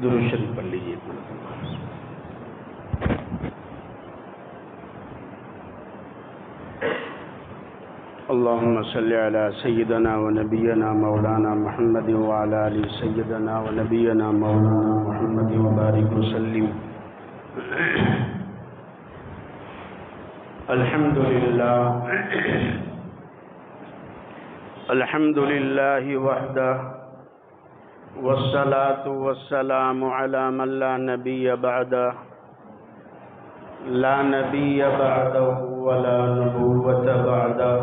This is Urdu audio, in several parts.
درود شریف پڑھ لیجیے. اللهم صل على سيدنا ونبينا مولانا محمد وعلى آل سيدنا ونبينا مولانا محمد وبارك وسلم. الحمد لله وحده والصلاة والسلام على من لا نبي بعده لا نبي بعده ولا نبوة بعده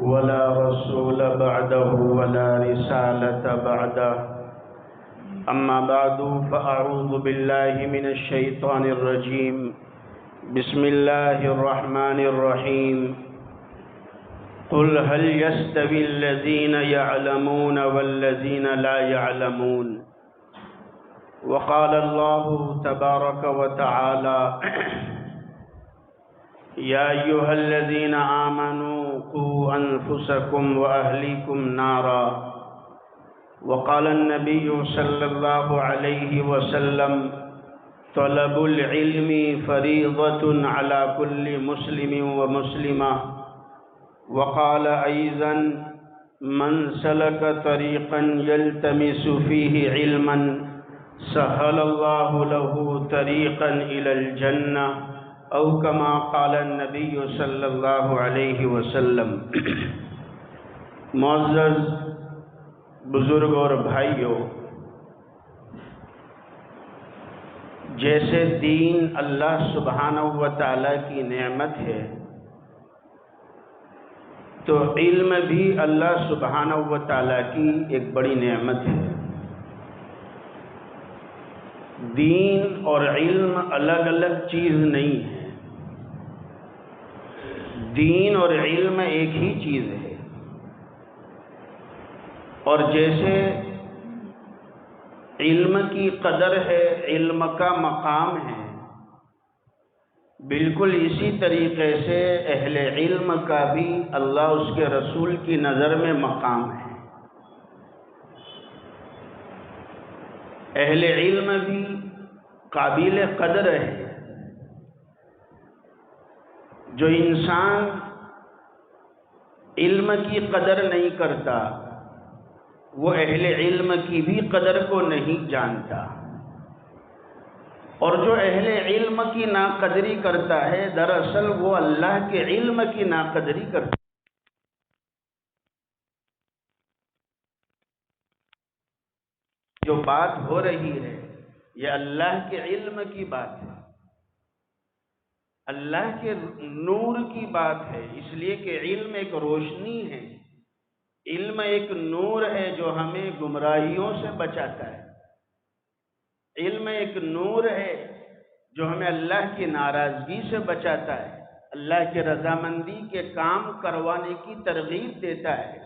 ولا رسول بعده ولا رسالة بعده. أما بعد فأعوذ بالله من الشيطان الرجيم. بسم الله الرحمن الرحيم. قل هل يستوي الذين يعلمون والذين لا يعلمون. وقال الله تبارك وتعالى يا أيها الذين آمنوا قوا أنفسكم وأهليكم نارا. وقال النبي صلى الله عليه وسلم طلب العلم فريضة على كل مسلم ومسلمة. وقال أيضا من سلك طريقا يلتمس فيه علما سهل الله له طريقا إلى الجنة او کما قال النبی صلی اللہ علیہ وسلم. معزز بزرگ اور بھائیوں، جیسے دین اللہ سبحانہ و تعالی کی نعمت ہے تو علم بھی اللہ سبحانہ و تعالی کی ایک بڑی نعمت ہے. دین اور علم الگ الگ چیز نہیں ہے، دین اور علم ایک ہی چیز ہے. اور جیسے علم کی قدر ہے، علم کا مقام ہے، بالکل اسی طریقے سے اہل علم کا بھی اللہ اس کے رسول کی نظر میں مقام ہے. اہل علم بھی قابل قدر ہے. جو انسان علم کی قدر نہیں کرتا وہ اہل علم کی بھی قدر کو نہیں جانتا، اور جو اہل علم کی ناقدری کرتا ہے دراصل وہ اللہ کے علم کی ناقدری کرتا ہے. جو بات ہو رہی ہے یہ اللہ کے علم کی بات ہے، اللہ کے نور کی بات ہے. اس لیے کہ علم ایک روشنی ہے، علم ایک نور ہے جو ہمیں گمراہیوں سے بچاتا ہے. علم ایک نور ہے جو ہمیں اللہ کی ناراضگی سے بچاتا ہے، اللہ کی رضامندی کے کام کروانے کی ترغیب دیتا ہے.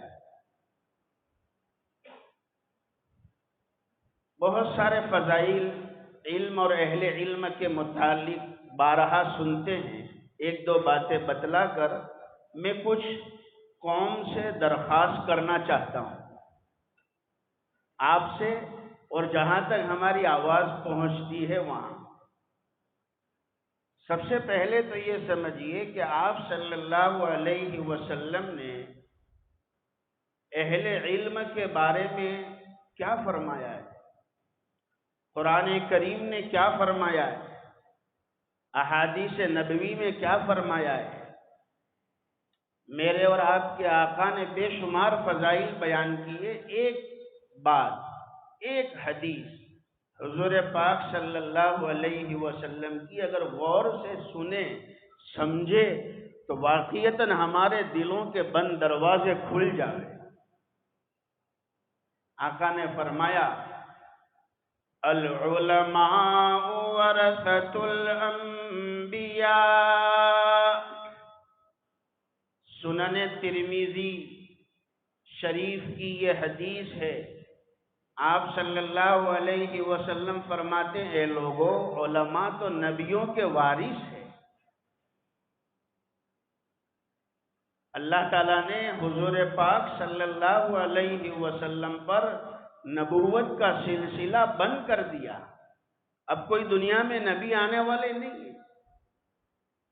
بہت سارے فضائل علم اور اہل علم کے متعلق بارہا سنتے ہیں. ایک دو باتیں بتلا کر میں کچھ قوم سے درخواست کرنا چاہتا ہوں آپ سے، اور جہاں تک ہماری آواز پہنچتی ہے وہاں. سب سے پہلے تو یہ سمجھیے کہ آپ صلی اللہ علیہ وسلم نے اہل علم کے بارے میں کیا فرمایا ہے، قرآن کریم نے کیا فرمایا ہے، احادیث نبوی میں کیا فرمایا ہے. میرے اور آپ کے آقا نے بے شمار فضائل بیان کیے. ایک بات، ایک حدیث حضور پاک صلی اللہ علیہ وسلم کی اگر غور سے سنیں سمجھے تو واقعتاً ہمارے دلوں کے بند دروازے کھل جائیں. آقا نے فرمایا العلماء ورثۃ الانبیاء. سنن ترمذی شریف کی یہ حدیث ہے. آپ صلی اللہ علیہ وسلم فرماتے ہیں اے لوگو، علماء تو نبیوں کے وارث ہیں. اللہ تعالیٰ نے حضور پاک صلی اللہ علیہ وسلم پر نبوت کا سلسلہ بند کر دیا. اب کوئی دنیا میں نبی آنے والے نہیں ہیں.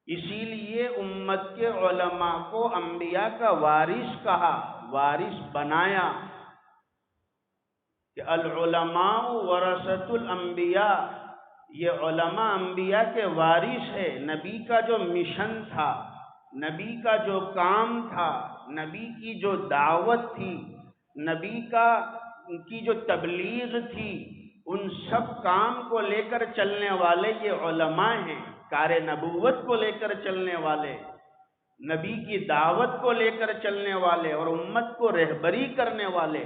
اسی لیے امت کے علماء کو انبیاء کا وارث کہا، وارث بنایا کہ العلماء ورثۃ الانبیاء. یہ علماء انبیاء کے وارث ہے. نبی کا جو مشن تھا، نبی کا جو کام تھا، نبی کی جو دعوت تھی، نبی کی جو تبلیغ تھی، ان سب کام کو لے کر چلنے والے یہ علماء ہیں. کار نبوت کو لے کر چلنے والے، نبی کی دعوت کو لے کر چلنے والے اور امت کو رہبری کرنے والے.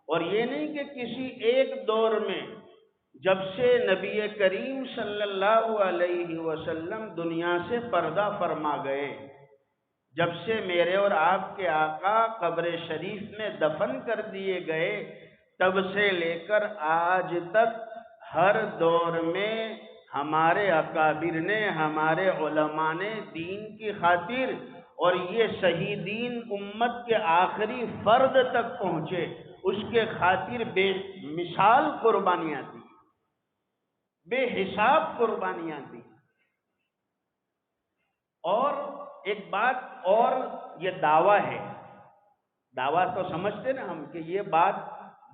اور یہ نہیں کہ کسی ایک دور میں جب سے نبی کریم صلی اللہ علیہ وسلم دنیا سے پردہ فرما گئے، جب سے میرے اور آپ کے آقا قبر شریف میں دفن کر دیے گئے، تب سے لے کر آج تک ہر دور میں ہمارے اکابر نے، ہمارے علماء نے دین کی خاطر، اور یہ صحیح دین امت کے آخری فرد تک پہنچے، اس کے خاطر بے مثال قربانیاں دی، بے حساب قربانیاں دی. اور ایک بات اور، یہ دعویٰ ہے. دعویٰ تو سمجھتے نا ہم کہ یہ بات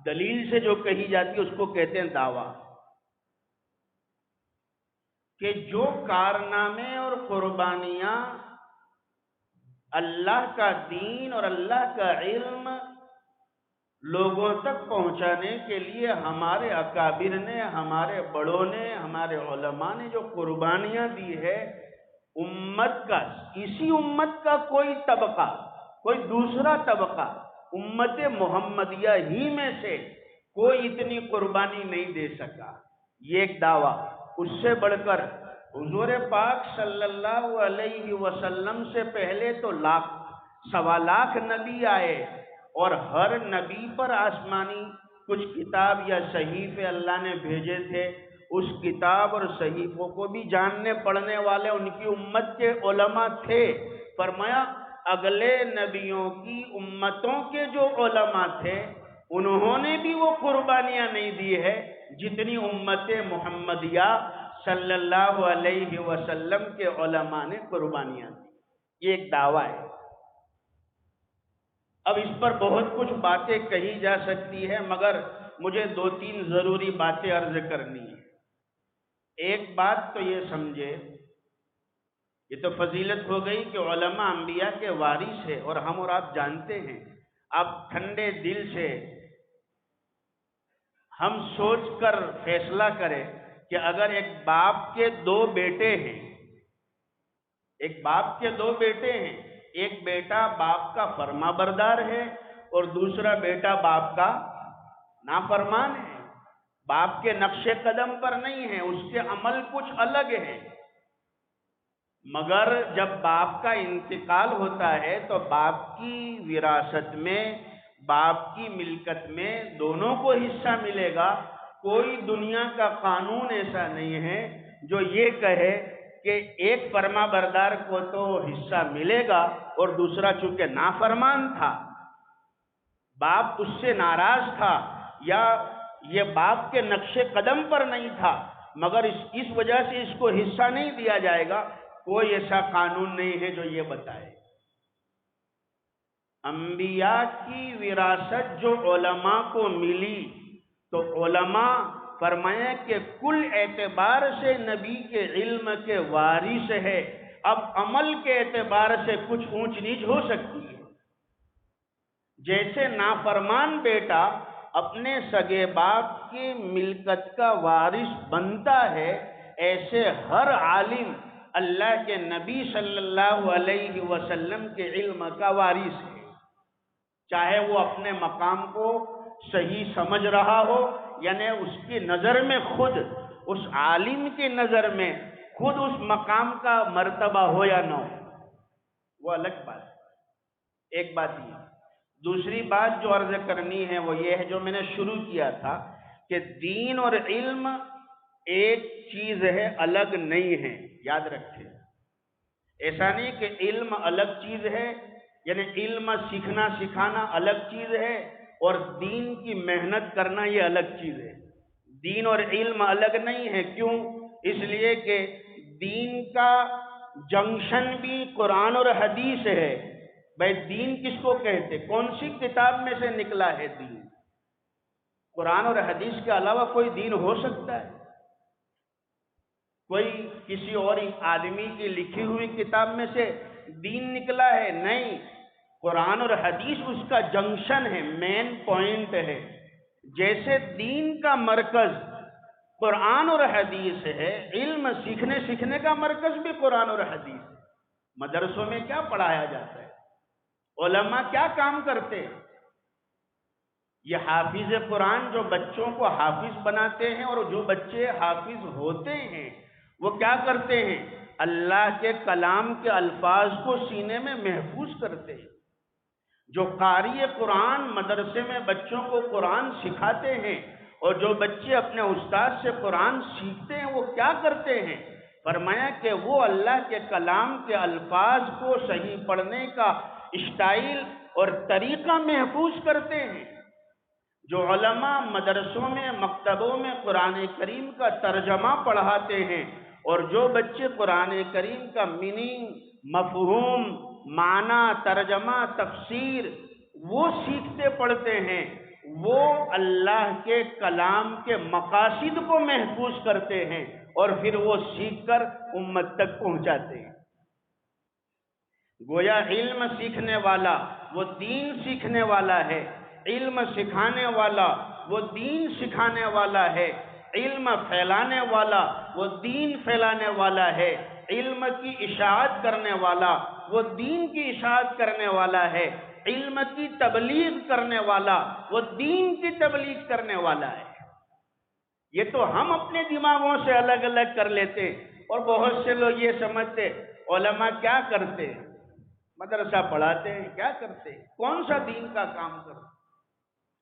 دلیل سے جو کہی جاتی ہے اس کو کہتے ہیں دعویٰ. کہ جو کارنامے اور قربانیاں اللہ کا دین اور اللہ کا علم لوگوں تک پہنچانے کے لیے ہمارے اکابر نے، ہمارے بڑوں نے، ہمارے علماء نے جو قربانیاں دی ہے، امت کا، اسی امت کا کوئی طبقہ، کوئی دوسرا طبقہ امت محمدیہ ہی میں سے کوئی اتنی قربانی نہیں دے سکا. یہ ایک دعویٰ. اس سے بڑھ کر حضور پاک صلی اللہ علیہ وسلم سے پہلے تو سوا لاکھ نبی آئے، اور ہر نبی پر آسمانی کچھ کتاب یا صحیفے اللہ نے بھیجے تھے. اس کتاب اور صحیفوں کو بھی جاننے پڑھنے والے ان کی امت کے علماء تھے. فرمایا اگلے نبیوں کی امتوں کے جو علماء تھے انہوں نے بھی وہ قربانیاں نہیں دی ہے جتنی امت محمدیہ صلی اللہ علیہ وسلم کے علماء نے قربانیاں دی. یہ ایک دعویٰ ہے. اب اس پر بہت کچھ باتیں کہی جا سکتی ہے، مگر مجھے 2-3 ضروری باتیں عرض کرنی ہیں. ایک بات تو یہ سمجھے، یہ تو فضیلت ہو گئی کہ علماء انبیاء کے وارث ہے، اور ہم اور آپ جانتے ہیں. آپ ٹھنڈے دل سے ہم سوچ کر فیصلہ کریں کہ اگر ایک باپ کے 2 بیٹے ہیں، ایک باپ کے 2 بیٹے ہیں، ایک بیٹا باپ کا فرما بردار ہے اور دوسرا بیٹا باپ کا نافرمان ہے، باپ کے نقش قدم پر نہیں ہے، اس کے عمل کچھ الگ ہے. مگر جب باپ کا انتقال ہوتا ہے تو باپ کی وراثت میں، باپ کی ملکت میں دونوں کو حصہ ملے گا. کوئی دنیا کا قانون ایسا نہیں ہے جو یہ کہے کہ ایک فرما بردار کو تو حصہ ملے گا اور دوسرا چونکہ نافرمان تھا، باپ اس سے ناراض تھا، یا یہ باپ کے نقش قدم پر نہیں تھا، مگر اس وجہ سے اس کو حصہ نہیں دیا جائے گا. کوئی ایسا قانون نہیں ہے جو یہ بتائے. انبیاء کی وراثت جو علماء کو ملی، تو علماء فرمایا کہ کل اعتبار سے نبی کے علم کے وارث ہے. اب عمل کے اعتبار سے کچھ اونچ نیچ ہو سکتی ہے. جیسے نافرمان بیٹا اپنے سگے باپ کی ملکت کا وارث بنتا ہے، ایسے ہر عالم اللہ کے نبی صلی اللہ علیہ وسلم کے علم کا وارث ہے. چاہے وہ اپنے مقام کو صحیح سمجھ رہا ہو، یعنی اس کی نظر میں خود، اس عالم کی نظر میں خود اس مقام کا مرتبہ ہو یا نہ ہو، وہ الگ بات ہے. ایک بات یہ. دوسری بات جو عرض کرنی ہے وہ یہ ہے، جو میں نے شروع کیا تھا کہ دین اور علم ایک چیز ہے، الگ نہیں ہے. یاد رکھیں، ایسا نہیں کہ علم الگ چیز ہے، یعنی علم سیکھنا سکھانا الگ چیز ہے اور دین کی محنت کرنا یہ الگ چیز ہے. دین اور علم الگ نہیں ہے. کیوں؟ اس لیے کہ دین کا جنکشن بھی قرآن اور حدیث ہے. بھائی دین کس کو کہتے؟ کون سی کتاب میں سے نکلا ہے دین؟ قرآن اور حدیث کے علاوہ کوئی دین ہو سکتا ہے؟ کوئی کسی اور آدمی کی لکھی ہوئی کتاب میں سے دین نکلا ہے؟ نہیں. قرآن اور حدیث اس کا جنکشن ہے، مین پوائنٹ ہے. جیسے دین کا مرکز قرآن اور حدیث ہے، علم سیکھنے کا مرکز بھی قرآن اور حدیث ہے. مدرسوں میں کیا پڑھایا جاتا ہے؟ علماء کیا کام کرتے ہیں؟ یہ حافظ قرآن جو بچوں کو حافظ بناتے ہیں، اور جو بچے حافظ ہوتے ہیں وہ کیا کرتے ہیں؟ اللہ کے کلام کے الفاظ کو سینے میں محفوظ کرتے ہیں. جو قاری قرآن مدرسے میں بچوں کو قرآن سکھاتے ہیں، اور جو بچے اپنے استاد سے قرآن سیکھتے ہیں، وہ کیا کرتے ہیں؟ فرمایا کہ وہ اللہ کے کلام کے الفاظ کو صحیح پڑھنے کا اسٹائل اور طریقہ محفوظ کرتے ہیں. جو علماء مدرسوں میں مکتبوں میں قرآن کریم کا ترجمہ پڑھاتے ہیں، اور جو بچے قرآن کریم کا میننگ، مفہوم، معنی، ترجمہ، تفسیر وہ سیکھتے پڑھتے ہیں، وہ اللہ کے کلام کے مقاصد کو محفوظ کرتے ہیں، اور پھر وہ سیکھ کر امت تک پہنچاتے ہیں. گویا علم سیکھنے والا وہ دین سیکھنے والا ہے، علم سکھانے والا وہ دین سکھانے والا ہے، علم پھیلانے والا وہ دین پھیلانے والا ہے، علم کی اشاعت کرنے والا وہ دین کی اشاعت کرنے والا ہے، علم کی تبلیغ کرنے والا وہ دین کی تبلیغ کرنے والا ہے. یہ تو ہم اپنے دماغوں سے الگ الگ کر لیتے، اور بہت سے لوگ یہ سمجھتے علماء کیا کرتے؟ مدرسہ پڑھاتے ہیں. کیا کرتے؟ کون سا دین کا کام کرتے؟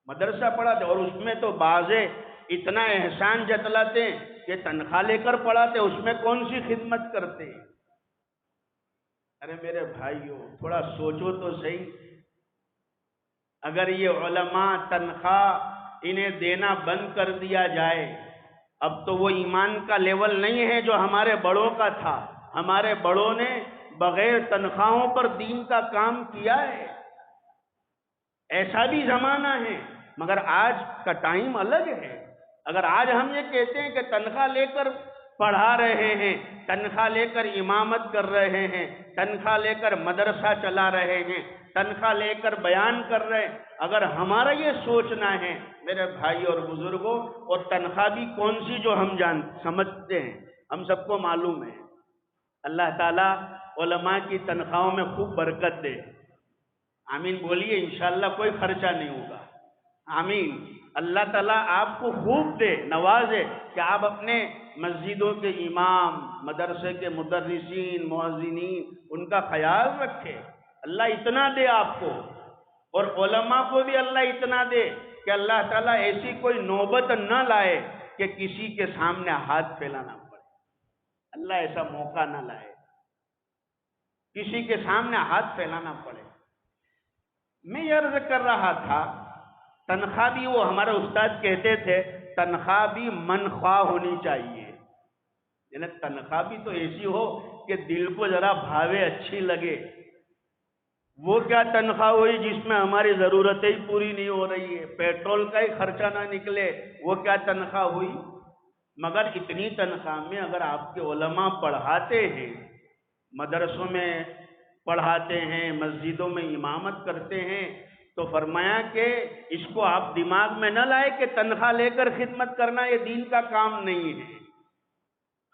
مدرسہ پڑھاتے، اور اس میں تو بعضے اتنا احسان جتلاتے ہیں کہ تنخواہ لے کر پڑھاتے، اس میں کون سی خدمت کرتے؟ ارے میرے بھائیو تھوڑا سوچو تو صحیح. اگر یہ علماء تنخواہ انہیں دینا بند کر دیا جائے، اب تو وہ ایمان کا لیول نہیں ہے جو ہمارے بڑوں کا تھا. ہمارے بڑوں نے بغیر تنخواہوں پر دین کا کام کیا ہے. ایسا بھی زمانہ ہے، مگر آج کا ٹائم الگ ہے. اگر آج ہم یہ کہتے ہیں کہ تنخواہ لے کر پڑھا رہے ہیں، تنخواہ لے کر امامت کر رہے ہیں، تنخواہ لے کر مدرسہ چلا رہے ہیں، تنخواہ لے کر بیان کر رہے ہیں، اگر ہمارا یہ سوچنا ہے میرے بھائی اور بزرگوں، اور تنخواہ بھی کون سی جو ہم سمجھتے ہیں، ہم سب کو معلوم ہے. اللہ تعالیٰ علماء کی تنخواہوں میں خوب برکت دے. آمین بولیے. انشاءاللہ کوئی خرچہ نہیں ہوگا. آمین. اللہ تعالیٰ آپ کو خوب دے، نوازے کہ آپ اپنے مسجدوں کے امام، مدرسے کے مدرسین، مؤذنین، ان کا خیال رکھے. اللہ اتنا دے آپ کو، اور علماء کو بھی اللہ اتنا دے کہ اللہ تعالیٰ ایسی کوئی نوبت نہ لائے کہ کسی کے سامنے ہاتھ پھیلانا پڑے. اللہ ایسا موقع نہ لائے کسی کے سامنے ہاتھ پھیلانا پڑے. میں یہ عرض کر رہا تھا، تنخواہ بھی وہ ہمارے استاد کہتے تھے تنخواہ بھی منخواہ ہونی چاہیے. یعنی تنخواہ بھی تو ایسی ہو کہ دل کو ذرا بھاوے، اچھی لگے. وہ کیا تنخواہ ہوئی جس میں ہماری ضرورتیں ہی پوری نہیں ہو رہی ہے، پیٹرول کا ہی خرچہ نہ نکلے، وہ کیا تنخواہ ہوئی؟ مگر اتنی تنخواہ میں اگر آپ کے علماء پڑھاتے ہیں، مدرسوں میں پڑھاتے ہیں، مسجدوں میں امامت کرتے ہیں، تو فرمایا کہ اس کو آپ دماغ میں نہ لائے کہ تنخواہ لے کر خدمت کرنا یہ دین کا کام نہیں ہے.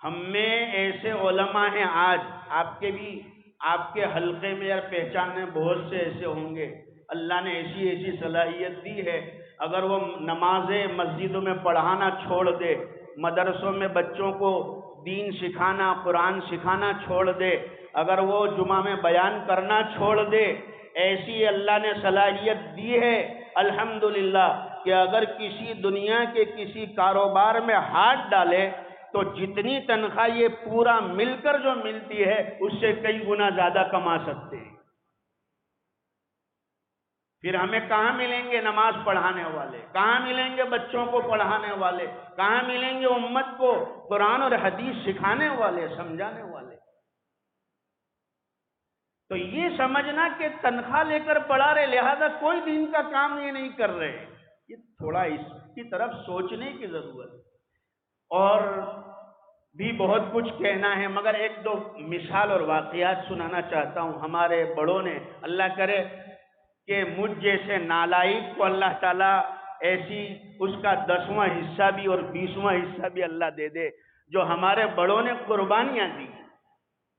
ہم میں ایسے علماء ہیں، آج آپ کے حلقے میں یا پہچان میں بہت سے ایسے ہوں گے، اللہ نے ایسی صلاحیت دی ہے، اگر وہ نمازیں مسجدوں میں پڑھانا چھوڑ دے، مدرسوں میں بچوں کو دین سکھانا، قرآن سکھانا چھوڑ دے، اگر وہ جمعہ میں بیان کرنا چھوڑ دے، ایسی اللہ نے صلاحیت دی ہے الحمدللہ کہ اگر کسی دنیا کے کسی کاروبار میں ہاتھ ڈالے تو جتنی تنخواہ یہ پورا مل کر جو ملتی ہے اس سے کئی گنا زیادہ کما سکتے ہیں. پھر ہمیں کہاں ملیں گے نماز پڑھانے والے؟ کہاں ملیں گے بچوں کو پڑھانے والے؟ کہاں ملیں گے امت کو قرآن اور حدیث سکھانے والے، سمجھانے والے؟ تو یہ سمجھنا کہ تنخواہ لے کر پڑھا رہے لہذا کوئی دین کا کام یہ نہیں کر رہے، یہ تھوڑا اس کی طرف سوچنے کی ضرورت ہے۔ اور بھی بہت کچھ کہنا ہے، مگر ایک دو مثال اور واقعات سنانا چاہتا ہوں۔ ہمارے بڑوں نے، اللہ کرے کہ مجھ جیسے نالائق کو اللہ تعالیٰ ایسی اس کا 10واں حصہ بھی اور 20واں حصہ بھی اللہ دے دے، جو ہمارے بڑوں نے قربانیاں دی۔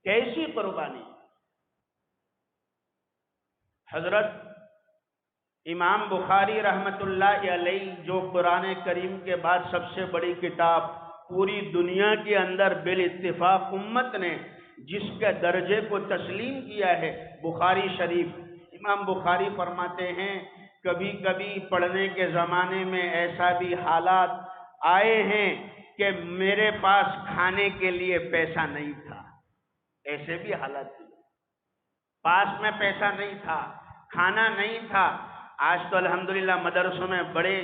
کیسی قربانی؟ حضرت امام بخاری رحمت اللہ علیہ، جو قرآن کریم کے بعد سب سے بڑی کتاب پوری دنیا کے اندر بالاتفاق امت نے جس کے درجے کو تسلیم کیا ہے، بخاری شریف، امام بخاری فرماتے ہیں کبھی کبھی پڑھنے کے زمانے میں ایسا بھی حالات آئے ہیں کہ میرے پاس کھانے کے لیے پیسہ نہیں تھا۔ ایسے بھی حالات تھے، پاس میں پیسہ نہیں تھا، کھانا نہیں تھا۔ آج تو الحمدللہ مدرسوں میں بڑے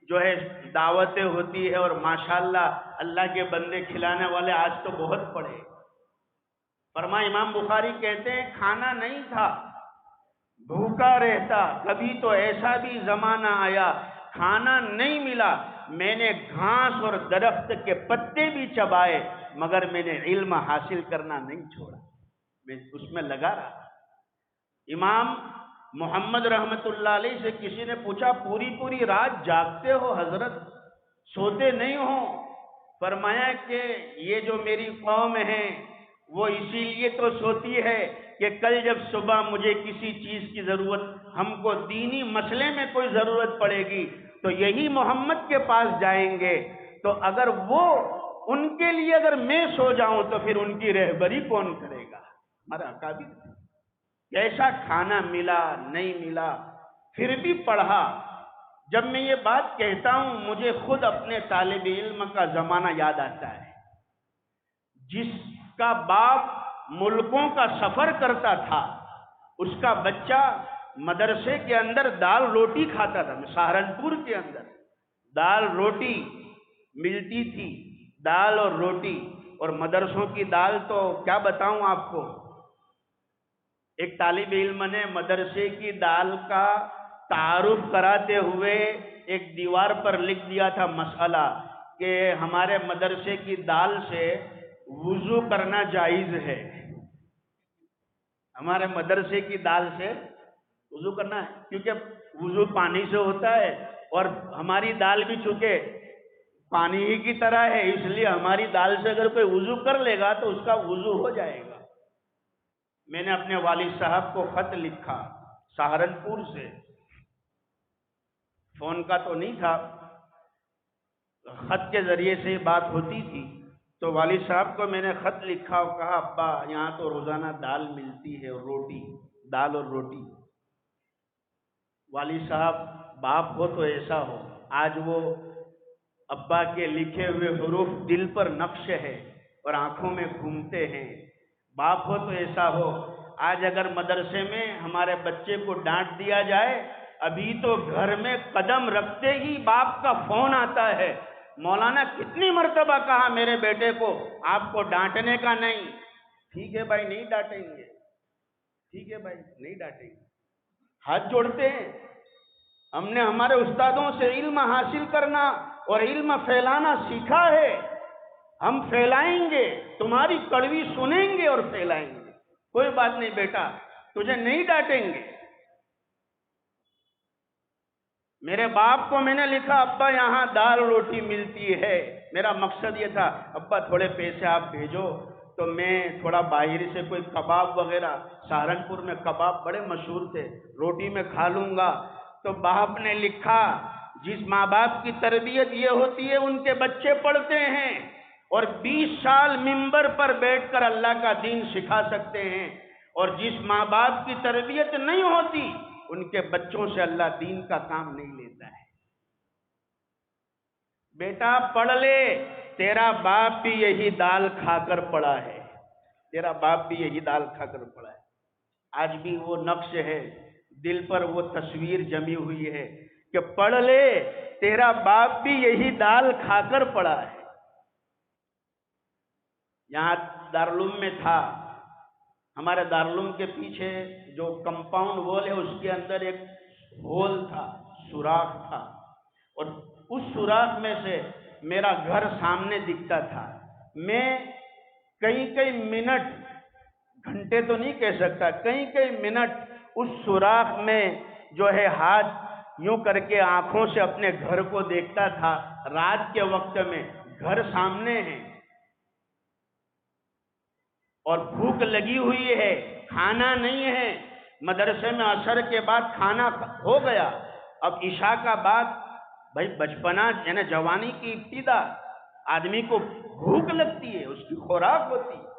جو ہے دعوتیں ہوتی ہے اور ماشاءاللہ اللہ کے بندے کھلانے والے آج تو بہت پڑے۔ فرمایا امام بخاری کہتے ہیں کھانا نہیں تھا، بھوکا رہتا۔ کبھی تو ایسا بھی زمانہ آیا کھانا نہیں ملا، میں نے گھاس اور درخت کے پتے بھی چبائے مگر میں نے علم حاصل کرنا نہیں چھوڑا، میں اس میں لگا رہا۔ امام محمد رحمت اللہ علیہ سے کسی نے پوچھا پوری رات جاگتے ہو حضرت، سوتے نہیں ہو؟ فرمایا کہ یہ جو میری قوم ہے وہ اسی لیے تو سوتی ہے کہ کل جب صبح مجھے کسی چیز کی ضرورت، ہم کو دینی مسئلے میں کوئی ضرورت پڑے گی تو یہی محمد کے پاس جائیں گے، تو اگر وہ ان کے لیے اگر میں سو جاؤں تو پھر ان کی رہبری کون کرے گا؟ ہمارا اکابر کیسا کھانا ملا نہیں ملا پھر بھی پڑھا۔ جب میں یہ بات کہتا ہوں مجھے خود اپنے طالب علم کا زمانہ یاد آتا ہے، جس کا باپ ملکوں کا سفر کرتا تھا، اس کا بچہ مدرسے کے اندر دال روٹی کھاتا تھا۔ سہارنپور کے اندر دال روٹی ملتی تھی، دال اور روٹی، اور مدرسوں کی دال تو کیا بتاؤں آپ کو۔ ایک طالب علم نے مدرسے کی دال کا تعارف کراتے ہوئے ایک دیوار پر لکھ دیا تھا مسئلہ کہ ہمارے مدرسے کی دال سے وضو کرنا جائز ہے۔ ہمارے مدرسے کی دال سے وضو کرنا ہے، کیونکہ وضو پانی سے ہوتا ہے اور ہماری دال بھی چونکہ پانی ہی کی طرح ہے، اس لیے ہماری دال سے اگر کوئی وضو کر لے گا تو اس کا وضو ہو جائے گا۔ میں نے اپنے والد صاحب کو خط لکھا سہارنپور سے، فون کا تو نہیں تھا، خط کے ذریعے سے بات ہوتی تھی، تو والد صاحب کو میں نے خط لکھا اور کہا ابا یہاں تو روزانہ دال ملتی ہے اور روٹی، دال اور روٹی۔ والد صاحب باپ ہو تو ایسا ہو، آج وہ ابا کے لکھے ہوئے حروف دل پر نقش ہے اور آنکھوں میں گھومتے ہیں۔ باپ ہو تو ایسا ہو، آج اگر مدرسے میں ہمارے بچے کو ڈانٹ دیا جائے، ابھی تو گھر میں قدم رکھتے ہی باپ کا فون آتا ہے، مولانا کتنی مرتبہ کہا میرے بیٹے کو آپ کو ڈانٹنے کا نہیں۔ ٹھیک ہے بھائی نہیں ڈانٹیں گے، ٹھیک ہے بھائی نہیں ڈانٹیں گے، ہاتھ جوڑتے ہیں۔ ہم نے ہمارے استادوں سے علم حاصل کرنا اور علم پھیلانا سیکھا ہے، ہم پھیلائیں گے، تمہاری کڑوی سنیں گے اور پھیلائیں گے۔ کوئی بات نہیں بیٹا، تجھے نہیں ڈانٹیں گے۔ میرے باپ کو میں نے لکھا ابا یہاں دال روٹی ملتی ہے، میرا مقصد یہ تھا ابا تھوڑے پیسے آپ بھیجو تو میں تھوڑا باہر سے کوئی کباب وغیرہ، سہارنپور میں کباب بڑے مشہور تھے، روٹی میں کھا لوں گا۔ تو باپ نے لکھا جس ماں باپ کی تربیت یہ ہوتی ہے ان کے بچے پڑھتے ہیں اور 20 سال منبر پر بیٹھ کر اللہ کا دین سکھا سکتے ہیں، اور جس ماں باپ کی تربیت نہیں ہوتی ان کے بچوں سے اللہ دین کا کام نہیں لیتا ہے۔ بیٹا پڑھ لے، تیرا باپ بھی یہی دال کھا کر پڑا ہے، تیرا باپ بھی یہی دال کھا کر پڑا ہے۔ آج بھی وہ نقش ہے دل پر وہ تصویر جمی ہوئی ہے کہ پڑھ لے، تیرا باپ بھی یہی دال کھا کر پڑا ہے۔ یہاں دارالعلوم میں تھا، ہمارے دارالعلوم کے پیچھے جو کمپاؤنڈ وال ہے اس کے اندر ایک ہول تھا، سوراخ تھا، اور اس سوراخ میں سے میرا گھر سامنے دکھتا تھا۔ میں کئی منٹ، گھنٹے تو نہیں کہہ سکتا، کئی منٹ اس سوراخ میں جو ہے ہاتھ یوں کر کے آنکھوں سے اپنے گھر کو دیکھتا تھا۔ رات کے وقت میں گھر سامنے ہے اور بھوک لگی ہوئی ہے، کھانا نہیں ہے۔ مدرسے میں عصر کے بعد کھانا ہو گیا، اب عشاء کا بعد بھائی بچپنا یعنی جوانی کی ابتدا، آدمی کو بھوک لگتی ہے، اس کی خوراک ہوتی ہے۔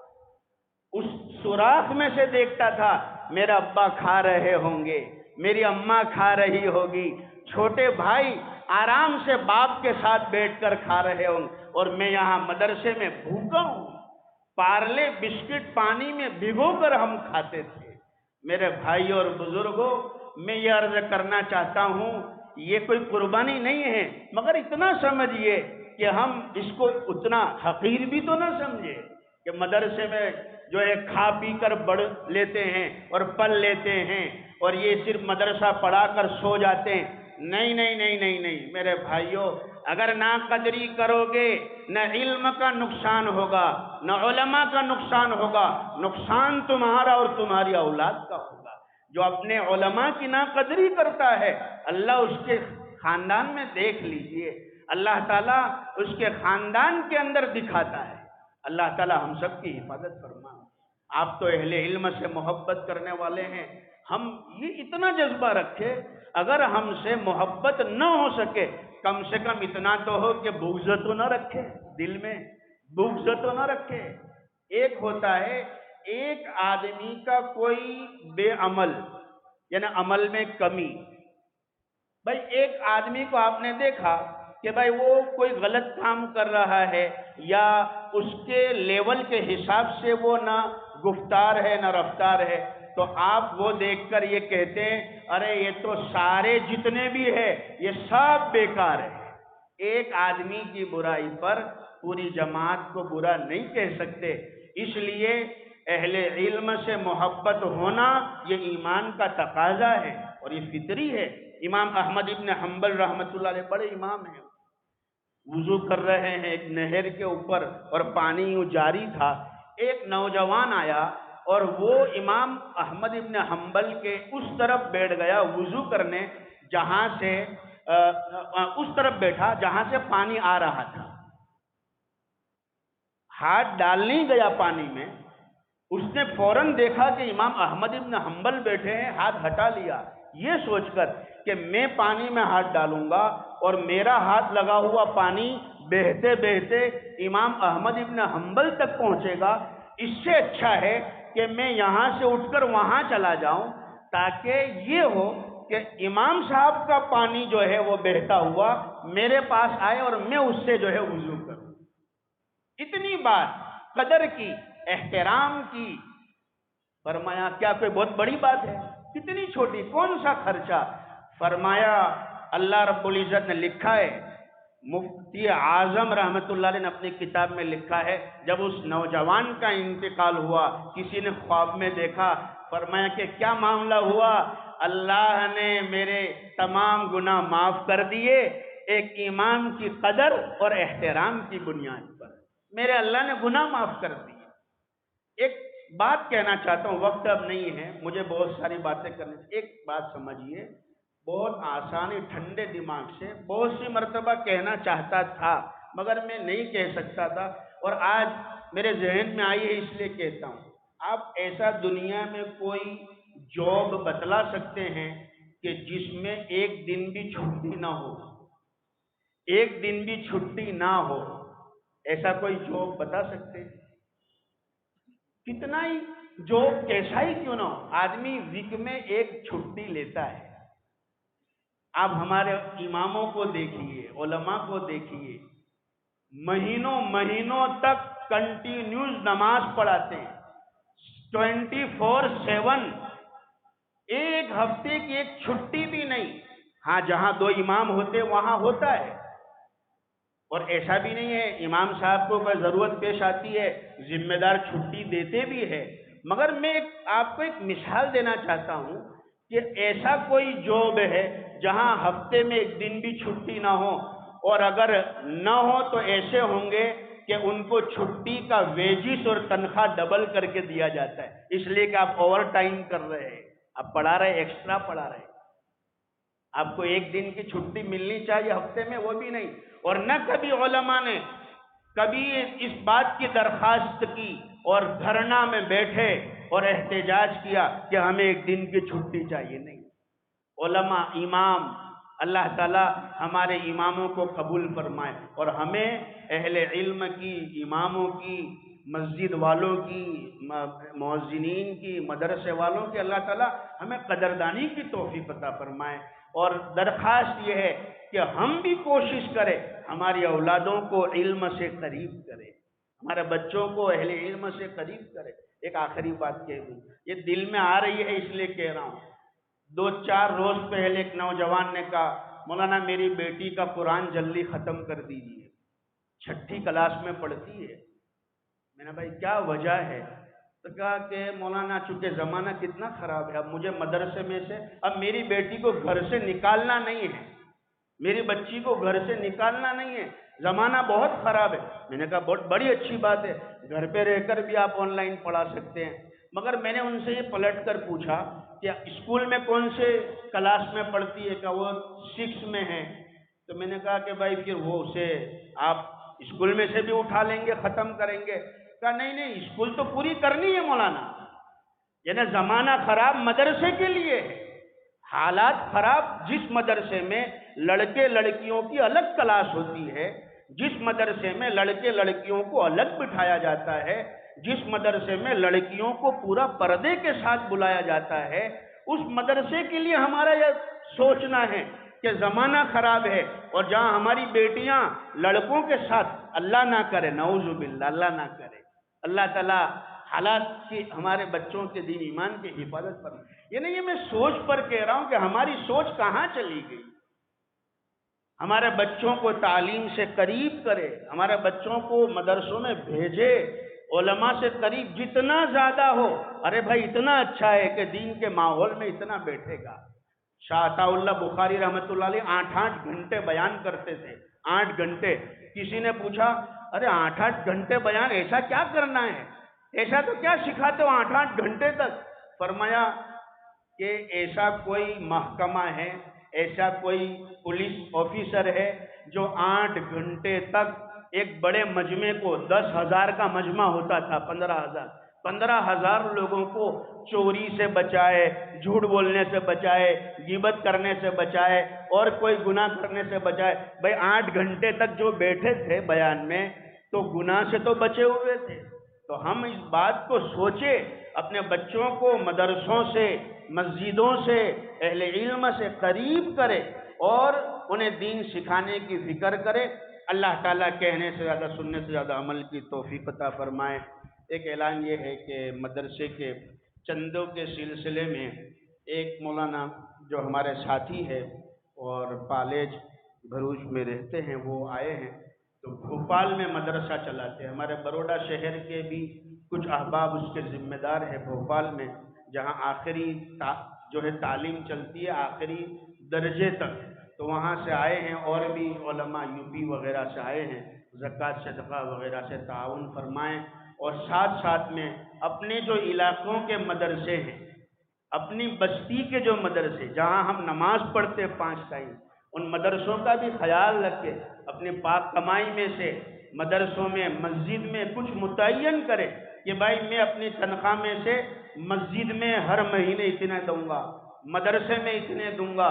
اس سوراخ میں سے دیکھتا تھا میرا ابا کھا رہے ہوں گے، میری اماں کھا رہی ہوگی، چھوٹے بھائی آرام سے باپ کے ساتھ بیٹھ کر کھا رہے ہوں، اور میں یہاں مدرسے میں بھوکا ہوں۔ پارلے بسکٹ پانی میں بھگو کر ہم کھاتے تھے۔ میرے بھائی اور بزرگوں، میں یہ عرض کرنا چاہتا ہوں، یہ کوئی قربانی نہیں ہے، مگر اتنا سمجھیے کہ ہم اس کو اتنا حقیر بھی تو نہ سمجھے کہ مدرسے میں جو ہے کھا پی کر بڑھ لیتے ہیں اور پل لیتے ہیں، اور یہ صرف مدرسہ پڑھا کر سو جاتے ہیں۔ نہیں میرے بھائیوں، اگر ناقدری کرو گے نہ علم کا نقصان ہوگا، نہ علماء کا نقصان ہوگا، نقصان تمہارا اور تمہاری اولاد کا ہوگا۔ جو اپنے علماء کی ناقدری کرتا ہے، اللہ اس کے خاندان میں دیکھ لیجئے، اللہ تعالیٰ اس کے خاندان کے اندر دکھاتا ہے۔ اللہ تعالیٰ ہم سب کی حفاظت فرمائے۔ آپ تو اہل علم سے محبت کرنے والے ہیں، ہم یہ اتنا جذبہ رکھے، اگر ہم سے محبت نہ ہو سکے کم سے کم اتنا تو ہو کہ بغض تو نہ رکھے، دل میں بغض تو نہ رکھے۔ ایک ہوتا ہے ایک آدمی کا کوئی بے عمل یعنی عمل میں کمی، بھائی ایک آدمی کو آپ نے دیکھا کہ بھائی وہ کوئی غلط کام کر رہا ہے، یا اس کے لیول کے حساب سے وہ نہ گفتار ہے نہ رفتار ہے، تو آپ وہ دیکھ کر یہ کہتے ہیں ارے یہ تو سارے جتنے بھی ہے یہ سب بیکار ہے۔ ایک آدمی کی برائی پر پوری جماعت کو برا نہیں کہہ سکتے، اس لیے اہل علم سے محبت ہونا یہ ایمان کا تقاضا ہے اور یہ فطری ہے۔ امام احمد ابن حنبل رحمۃ اللہ علیہ بڑے امام ہیں، وضو کر رہے ہیں ایک نہر کے اوپر اور پانی یوں جاری تھا، ایک نوجوان آیا اور وہ امام احمد ابن حنبل کے اس طرف بیٹھ گیا وضو کرنے، جہاں سے اس طرف بیٹھا جہاں سے پانی آ رہا تھا۔ ہاتھ ڈال نہیں گیا پانی میں، اس نے فوراً دیکھا کہ امام احمد ابن حنبل بیٹھے ہیں، ہاتھ ہٹا لیا، یہ سوچ کر کہ میں پانی میں ہاتھ ڈالوں گا اور میرا ہاتھ لگا ہوا پانی بہتے بہتے امام احمد ابن حنبل تک پہنچے گا، اس سے اچھا ہے کہ میں یہاں سے اٹھ کر وہاں چلا جاؤں، تاکہ یہ ہو کہ امام صاحب کا پانی جو ہے وہ بہتا ہوا میرے پاس آئے اور میں اس سے جو ہے وضو کروں۔ اتنی بات قدر کی، احترام کی، فرمایا کیا کوئی بہت بڑی بات ہے؟ کتنی چھوٹی، کون سا خرچہ؟ فرمایا اللہ رب العزت نے لکھا ہے، مفتی اعظم رحمت اللہ علیہ نے اپنی کتاب میں لکھا ہے، جب اس نوجوان کا انتقال ہوا کسی نے خواب میں دیکھا، فرمایا کہ کیا معاملہ ہوا؟ اللہ نے میرے تمام گناہ معاف کر دیے ایک امام کی قدر اور احترام کی بنیاد پر، میرے اللہ نے گناہ معاف کر دیے۔ ایک بات کہنا چاہتا ہوں، وقت اب نہیں ہے، مجھے بہت ساری باتیں کرنی، ایک بات سمجھیے، بہت آسانی ٹھنڈے دماغ سے بہت سی مرتبہ کہنا چاہتا تھا مگر میں نہیں کہہ سکتا تھا، اور آج میرے ذہن میں آئی ہے اس لیے کہتا ہوں۔ آپ ایسا دنیا میں کوئی جاب بتلا سکتے ہیں کہ جس میں ایک دن بھی چھٹی نہ ہو، ایک دن بھی چھٹی نہ ہو، ایسا کوئی جاب بتا سکتے ہیں؟ کتنا ہی جاب کیسا ہی کیوں نہ ہو، آدمی ویک میں ایک چھٹی لیتا ہے۔ آپ ہمارے اماموں کو دیکھیے، علماء کو دیکھیے، مہینوں تک کنٹینیوز نماز پڑھاتے ہیں، 24/7 ایک ہفتے کی ایک چھٹی بھی نہیں. ہاں جہاں 2 امام ہوتے وہاں ہوتا ہے، اور ایسا بھی نہیں ہے امام صاحب کو کوئی ضرورت پیش آتی ہے ذمہ دار چھٹی دیتے بھی ہے. مگر میں آپ کو ایک مثال دینا چاہتا ہوں کہ ایسا کوئی جاب ہے جہاں ہفتے میں ایک دن بھی چھٹی نہ ہو، اور اگر نہ ہو تو ایسے ہوں گے کہ ان کو چھٹی کا ویجز اور تنخواہ ڈبل کر کے دیا جاتا ہے، اس لیے کہ آپ اوور ٹائم کر رہے ہیں، آپ پڑھا رہے، ایکسٹرا پڑھا رہے. آپ کو ایک دن کی چھٹی ملنی چاہیے ہفتے میں، وہ بھی نہیں. اور نہ کبھی علماء نے کبھی اس بات کی درخواست کی اور دھرنا میں بیٹھے اور احتجاج کیا کہ ہمیں ایک دن کی چھٹی چاہیے. نہیں. علماء، امام، اللہ تعالی ہمارے اماموں کو قبول فرمائے، اور ہمیں اہل علم کی، اماموں کی، مسجد والوں کی، مؤذنین کی، مدرسے والوں کی اللہ تعالی ہمیں قدردانی کی توفیق عطا فرمائے. اور درخواست یہ ہے کہ ہم بھی کوشش کریں ہماری اولادوں کو علم سے قریب کریں، ہمارے بچوں کو اہل علم سے قریب کریں. ایک آخری بات کہہ دوں، یہ دل میں آ رہی ہے اس لیے کہہ رہا ہوں. 2-4 روز پہلے ایک نوجوان نے کہا مولانا میری بیٹی کا قرآن جلدی ختم کر دیجیے، 6ٹھی کلاس میں پڑھتی ہے. میں نے بھائی کیا وجہ ہے؟ تو کہا کہ مولانا چونکہ زمانہ کتنا خراب ہے، اب مجھے مدرسے میں سے اب میری بیٹی کو گھر سے نکالنا نہیں ہے، میری بچی کو گھر سے نکالنا نہیں ہے، زمانہ بہت خراب ہے. میں نے کہا بہت بڑی اچھی بات ہے، گھر پہ رہ کر بھی آپ آن لائن پڑھا سکتے ہیں. مگر میں نے ان سے یہ پلٹ کر پوچھا کہ اسکول میں کون سے کلاس میں پڑھتی ہے؟ کہ وہ 6 میں ہے. تو میں نے کہا کہ بھائی پھر وہ اسے آپ اسکول میں سے بھی اٹھا لیں گے، ختم کریں گے؟ کہا نہیں نہیں، اسکول تو پوری کرنی ہے مولانا. یعنی زمانہ خراب مدرسے کے لیے ہے، حالات خراب. جس مدرسے میں لڑکے لڑکیوں کی الگ کلاس ہوتی ہے، جس مدرسے میں لڑکے لڑکیوں کو الگ بٹھایا جاتا ہے، جس مدرسے میں لڑکیوں کو پورا پردے کے ساتھ بلایا جاتا ہے، اس مدرسے کے لیے ہمارا یہ سوچنا ہے کہ زمانہ خراب ہے، اور جہاں ہماری بیٹیاں لڑکوں کے ساتھ، اللہ نہ کرے، نعوذ باللہ، اللہ نہ کرے، اللہ تعالیٰ حالات کی ہمارے بچوں کے دین ایمان کی حفاظت پر. یہ نہیں، میں سوچ پر کہہ رہا ہوں کہ ہماری سوچ کہاں چلی گئی. ہمارے بچوں کو تعلیم سے قریب کرے، ہمارے بچوں کو مدرسوں میں بھیجے، علماء سے قریب جتنا زیادہ ہو. ارے بھائی اتنا اچھا ہے کہ دین کے ماحول میں اتنا بیٹھے گا. شاہ عطا اللہ بخاری رحمۃ اللہ علیہ 8-8 گھنٹے بیان کرتے تھے، 8 گھنٹے. کسی نے پوچھا ارے 8-8 گھنٹے بیان ایسا کیا کرنا ہے، ایسا تو کیا سکھاتے ہو 8-8 گھنٹے تک؟ فرمایا کہ ایسا کوئی محکمہ ہے، ایسا کوئی پولیس آفیسر ہے جو 8 گھنٹے تک ایک بڑے مجمع کو، 10,000 کا مجمع ہوتا تھا، 15,000 لوگوں کو چوری سے بچائے، جھوٹ بولنے سے بچائے، غیبت کرنے سے بچائے، اور کوئی گناہ کرنے سے بچائے. بھائی 8 گھنٹے تک جو بیٹھے تھے بیان میں تو گناہ سے تو بچے ہوئے تھے. تو ہم اس بات کو سوچے، اپنے بچوں کو مدرسوں سے، مسجدوں سے، اہل علم سے قریب کرے اور انہیں دین سکھانے کی فکر کرے. اللہ تعالیٰ کہنے سے زیادہ، سننے سے زیادہ عمل کی توفیق عطا فرمائے. ایک اعلان یہ ہے کہ مدرسے کے چندوں کے سلسلے میں ایک مولانا جو ہمارے ساتھی ہے اور پالج بھروچ میں رہتے ہیں، وہ آئے ہیں، تو بھوپال میں مدرسہ چلاتے ہیں. ہمارے بروڈا شہر کے بھی کچھ احباب اس کے ذمہ دار ہیں بھوپال میں، جہاں آخری جو ہے تعلیم چلتی ہے آخری درجے تک. تو وہاں سے آئے ہیں، اور بھی علماء یو پی وغیرہ سے آئے ہیں. زکوٰۃ صدقہ وغیرہ سے تعاون فرمائیں، اور ساتھ ساتھ میں اپنے جو علاقوں کے مدرسے ہیں، اپنی بستی کے جو مدرسے جہاں ہم نماز پڑھتے 5 ٹائم، ان مدرسوں کا بھی خیال رکھے. اپنے پاک کمائی میں سے مدرسوں میں، مسجد میں کچھ متعین کرے کہ بھائی میں اپنی تنخواہ میں سے مسجد میں ہر مہینے اتنے دوں گا، مدرسے میں اتنے دوں گا.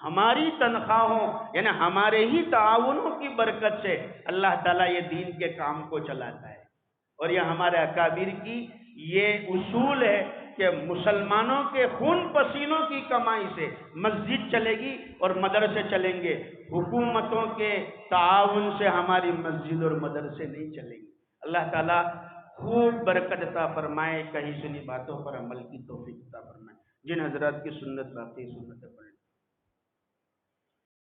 ہماری تنخواہوں یعنی ہمارے ہی تعاونوں کی برکت سے اللہ تعالیٰ یہ دین کے کام کو چلاتا ہے. اور یہ ہمارے اکابر کی یہ اصول ہے کہ مسلمانوں کے خون پسینوں کی کمائی سے مسجد چلے گی اور مدرسے چلیں گے. حکومتوں کے تعاون سے ہماری مسجد اور مدرسے نہیں چلیں گے. اللہ تعالیٰ خوب برکت عطا فرمائے، کہیں سنی باتوں پر عمل کی توفیق عطا فرمائے. جن حضرات کی سنت باقی سنت پڑھ